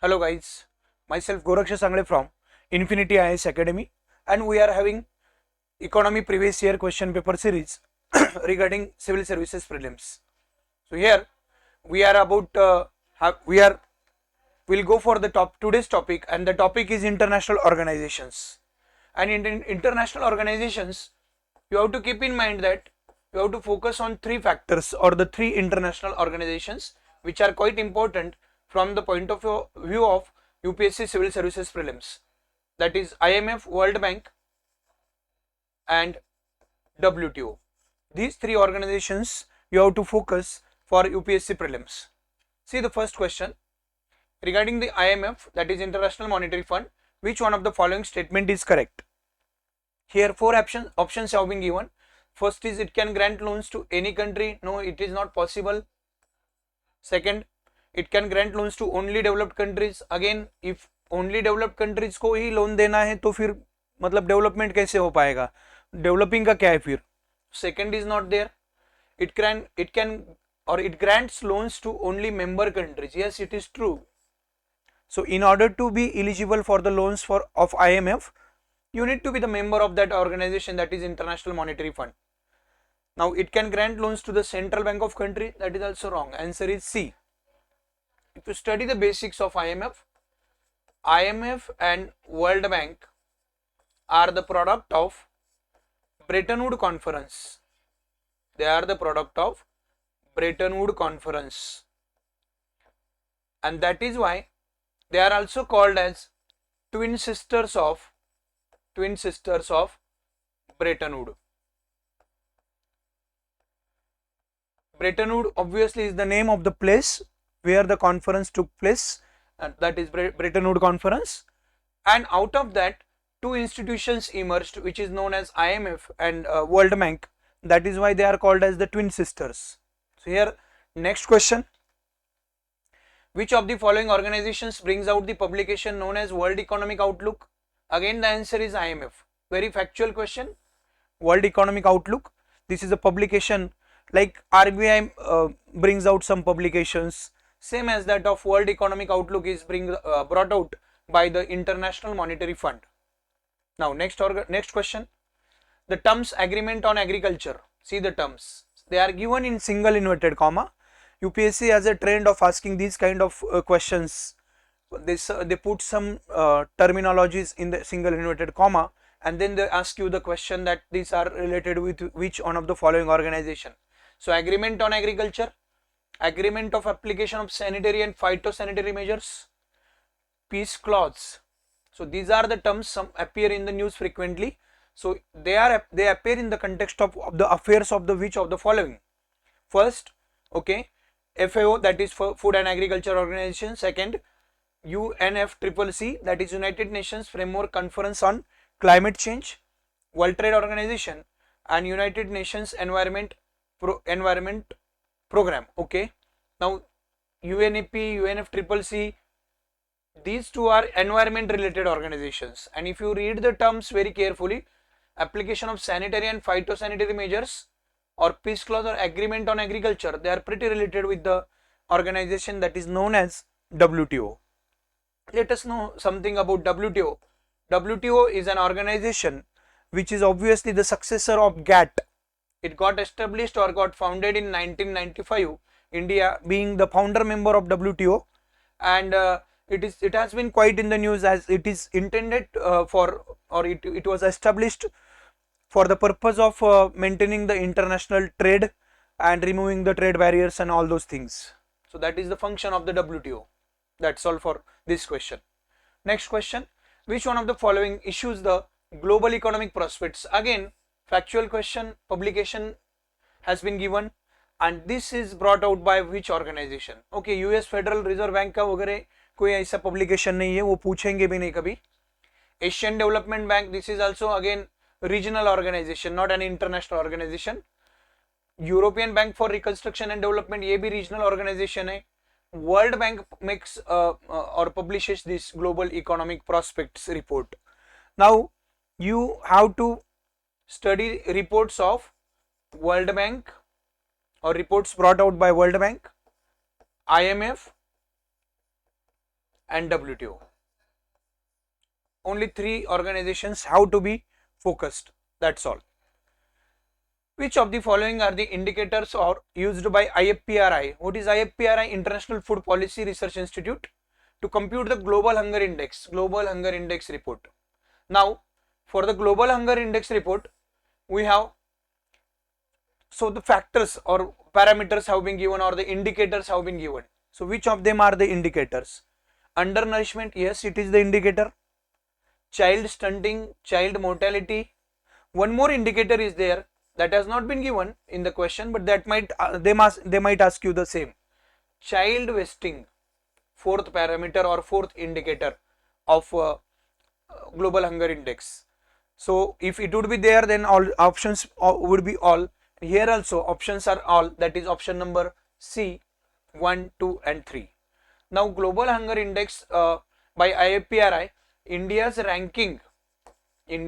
Hello guys, myself Goraksha Sangle from Infinity IAS Academy, and we are having economy previous year question paper series regarding civil services prelims. So here we are about we'll go for the today's topic, and the topic is international organizations. And in international organizations, you have to keep in mind that you have to focus on three factors or the three international organizations which are quite important from the point of view of UPSC civil services prelims, that is IMF, World Bank and WTO. These three organizations you have to focus for UPSC prelims. See the first question regarding the IMF, that is International Monetary Fund. Which one of the following statement is correct? Here four options have been given. First is it can grant loans to any country. No, it is not possible. Second, it can grant loans to only developed countries. Again, if only developed countries को ही loan देना है तो फिर मतलब development कैसे हो पाएगा, developing का क्या है फिर. Second is not there. It grants loans to only member countries. Yes, it is true. So in order to be eligible for the loans of IMF, you need to be the member of that organization, that is International Monetary Fund. Now it can grant loans to the central bank of country. That is also wrong. Answer is C. If you study the basics of IMF and World Bank are the product of Bretton Woods Conference. They are the product of Bretton Woods Conference, and that is why they are also called as twin sisters of Bretton Woods. Bretton Woods obviously is the name of the place where the conference took place, and that is Bretton Woods Conference. And out of that, two institutions emerged, which is known as IMF and World Bank. That is why they are called as the twin sisters. So here, next question. Which of the following organizations brings out the publication known as World Economic Outlook? Again, the answer is IMF. Very factual question. World Economic Outlook. This is a publication like RBI brings out some publications. Same as that of World Economic Outlook is brought out by the International Monetary Fund. Now next question. The terms agreement on agriculture. See the terms. They are given in single inverted comma. UPSC has a trend of asking these kind of questions. They put some terminologies in the single inverted comma, and then they ask you the question that these are related with which one of the following organization. So agreement on agriculture, agreement of application of sanitary and phytosanitary measures, peace clause. So these are the terms some appear in the news frequently. So they appear in the context of the affairs of the which of the following. First, okay, FAO, that is for Food and Agriculture Organization. Second, UNFCCC, that is United Nations Framework Conference on Climate Change. World Trade Organization and United Nations Environment Program. Okay, now UNEP, UNFCCC, these two are environment related organizations, and if you read the terms very carefully, application of sanitary and phytosanitary measures or peace clause or agreement on agriculture, they are pretty related with the organization that is known as WTO. Let us know something about WTO. WTO is an organization which is obviously the successor of GATT. It got established or got founded in 1995, India being the founder member of WTO, and it has been quite in the news as it is intended it was established for the purpose of maintaining the international trade and removing the trade barriers and all those things. So that is the function of the WTO. That's all for this question. Next question. Which one of the following issues the global economic prospects? Again, factual question. Publication has been given, and this is brought out by which organization? Okay, US Federal Reserve Bank का वगैरह कोई ऐसा publication नहीं है, वो पूछेंगे भी नहीं कभी. Asian Development Bank, this is also again regional organization, not an international organization. European Bank for Reconstruction and Development, ये भी regional organization है. World Bank makes or publishes this global economic prospects report. Now you have to study reports of World Bank or reports brought out by World Bank, IMF and WTO. Only 3 organizations have to be focused. That's all. Which of the following are the indicators or used by IFPRI? What is IFPRI? International Food Policy Research Institute, to compute the Global Hunger Index, Global Hunger Index report. Now, for the Global Hunger Index report, we have, so the factors or parameters have been given, or the indicators have been given. So which of them are the indicators? Undernourishment, yes, it is the indicator. Child stunting, child mortality. One more indicator is there that has not been given in the question, but that might they might ask you the same. Child wasting, fourth parameter or fourth indicator of Global Hunger Index. So if it would be there, then all options would be all. Here also options are all, that is option number C, 1, 2 and 3. Now Global Hunger Index by IFPRI, India's ranking in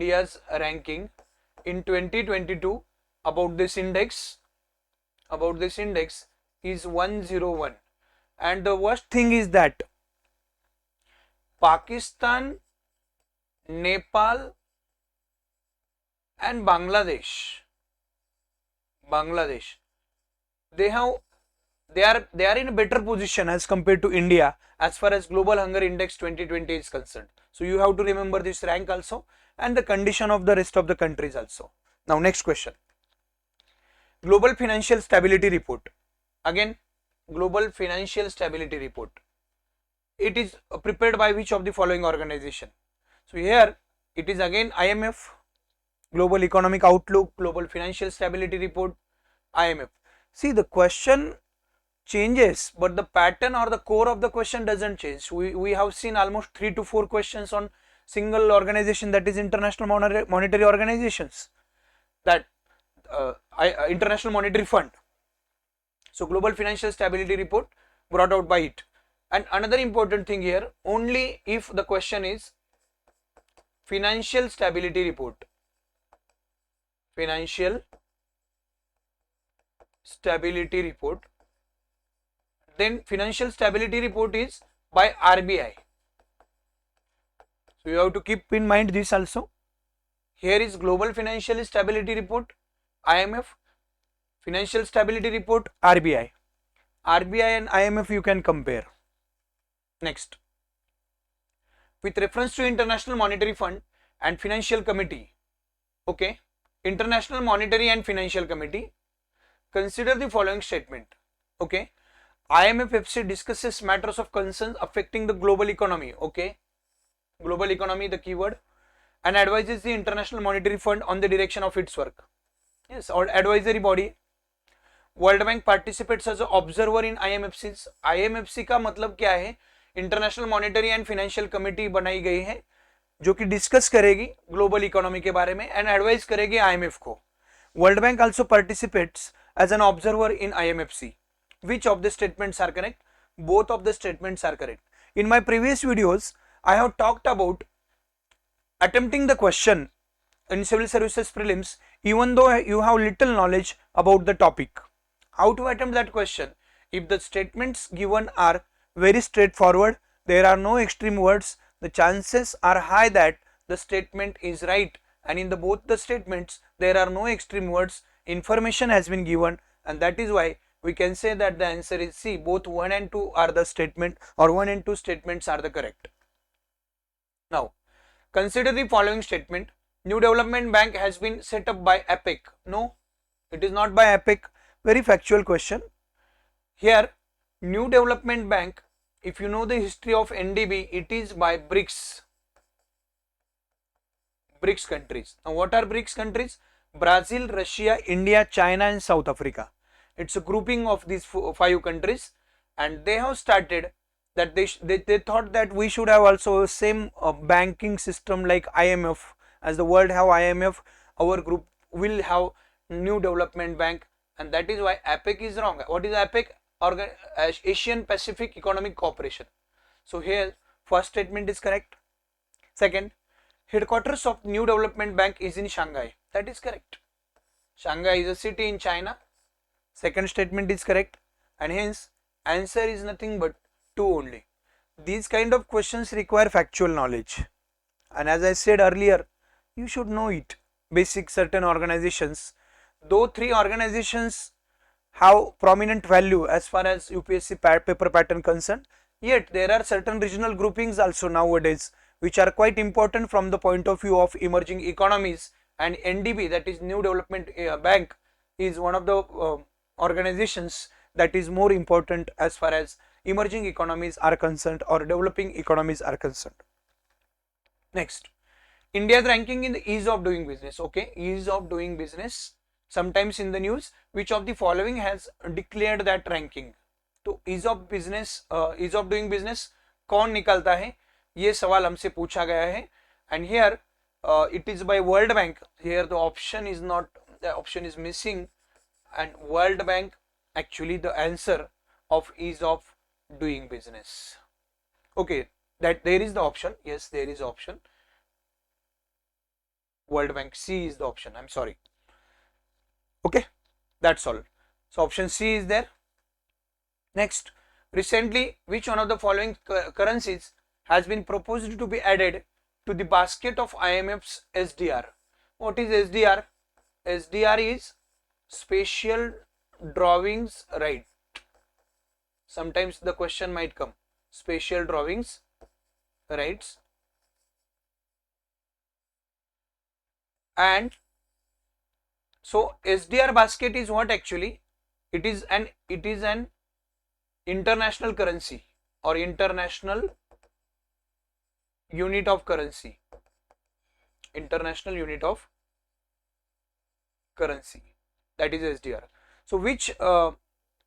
2022 about this index is 101, and the worst thing is that Pakistan, Nepal and Bangladesh, they are in a better position as compared to India as far as Global Hunger Index 2020 is concerned. So you have to remember this rank also and the condition of the rest of the countries also. Now next question. Global Financial Stability Report. Again, Global Financial Stability Report. It is prepared by which of the following organization? So here it is again IMF, Global Economic Outlook, Global Financial Stability Report, IMF. See, the question changes, but the pattern or the core of the question doesn't change. We have seen almost 3 to 4 questions on single organization, that is International Monetary Organizations, that International Monetary Fund. So Global Financial Stability Report brought out by it. And another important thing here, only if the question is Financial Stability Report, Financial Stability Report, then Financial Stability Report is by RBI. So you have to keep in mind this also. Here is Global Financial Stability Report, IMF, Financial Stability Report, RBI. RBI and IMF you can compare. Next, with reference to International Monetary Fund and Financial Committee, okay, International Monetary and Financial Committee, consider the following statement, okay. IMF-FC discusses matters of concern affecting the global economy, okay, global economy the keyword, and advises the International Monetary Fund on the direction of its work. Yes, or advisory body. World Bank participates as an observer in IMFC's. IMFC का मतलब क्या है? International monetary and financial committee बनाई गई है जो कि discuss करेगी ग्लोबल इकोनॉमी के बारे में एंड एडवाइस करेगी आईएमएफ को. World bank also participates as an observer in IMFC. Which of the statements are correct? Both of the statements are correct. In my previous videos, I have talked about attempting the question in civil services prelims even though you have little knowledge about the topic. How to attempt that question? If the statements given are very straightforward, there are no extreme words, the chances are high that the statement is right, and in both the statements there are no extreme words, information has been given, and that is why we can say that the answer is C. Both 1 and 2 are the statement, or 1 and 2 statements are the correct. Now, consider the following statement. New Development Bank has been set up by APEC. No, it is not by APEC. Very factual question. Here, New Development Bank, if you know the history of NDB, it is by Brics countries. Now, what are Brics countries? Brazil, Russia, India, China and South Africa. It's a grouping of these 5 countries, and they have started that they thought that we should have also same banking system like IMF. As the world have IMF, our group will have New Development Bank, and that is why APEC is wrong. What is APEC? Asian Pacific Economic Cooperation. So here first statement is correct. Second, headquarters of New Development Bank is in Shanghai. That is correct. Shanghai is a city in China. Second statement is correct, and hence answer is nothing but 2 only. these kind of questions require factual knowledge, and as I said earlier, you should know it. Basic certain organizations, though three organizations have prominent value as far as UPSC paper pattern concerned, yet there are certain regional groupings also nowadays which are quite important from the point of view of emerging economies, and NDB, that is New Development Bank, is one of the organizations that is more important as far as emerging economies are concerned or developing economies are concerned. Next, India's ranking in the ease of doing business. Okay, ease of doing business, sometimes in the news, which of the following has declared that ranking? तो ease of business, ease of doing business कौन निकालता है, ये सवाल हमसे पूछा गया है, and here it is by World Bank. Here the option is not, the option is missing, and World Bank actually the answer of ease of doing business. Okay, that there is the option, yes, there is option. World Bank, C is the option, I'm sorry. Okay, that's all. So option C is there. Next, recently, which one of the following currencies has been proposed to be added to the basket of IMF's SDR? What is SDR? SDR is Special Drawings Right. Sometimes the question might come, Special Drawings Rights. And so SDR basket is what actually? It is an international currency or international unit of currency. International unit of currency, that is SDR. So which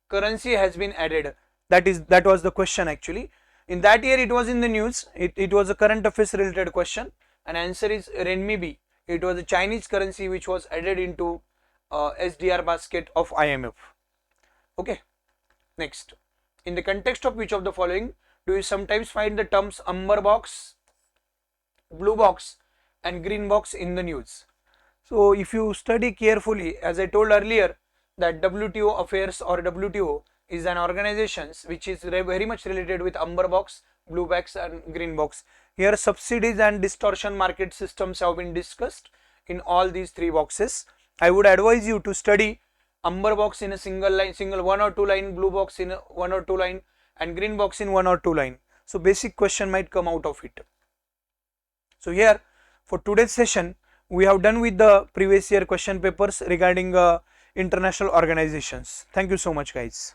currency has been added? That was the question actually. In that year it was in the news. It was a current affairs related question, and answer is renminbi. It was a Chinese currency which was added into SDR basket of IMF. Okay. Next, in the context of which of the following do you sometimes find the terms amber box, blue box and green box in the news? So if you study carefully, as I told earlier, that WTO affairs or WTO is an organization which is very much related with amber box, blue box and green box. Here subsidies and distortion market systems have been discussed in all these three boxes. I would advise you to study amber box in a single line, single one or two line, blue box in one or two line and green box in one or two line. So basic question might come out of it. So here for today's session we have done with the previous year question papers regarding international organizations. Thank you so much guys.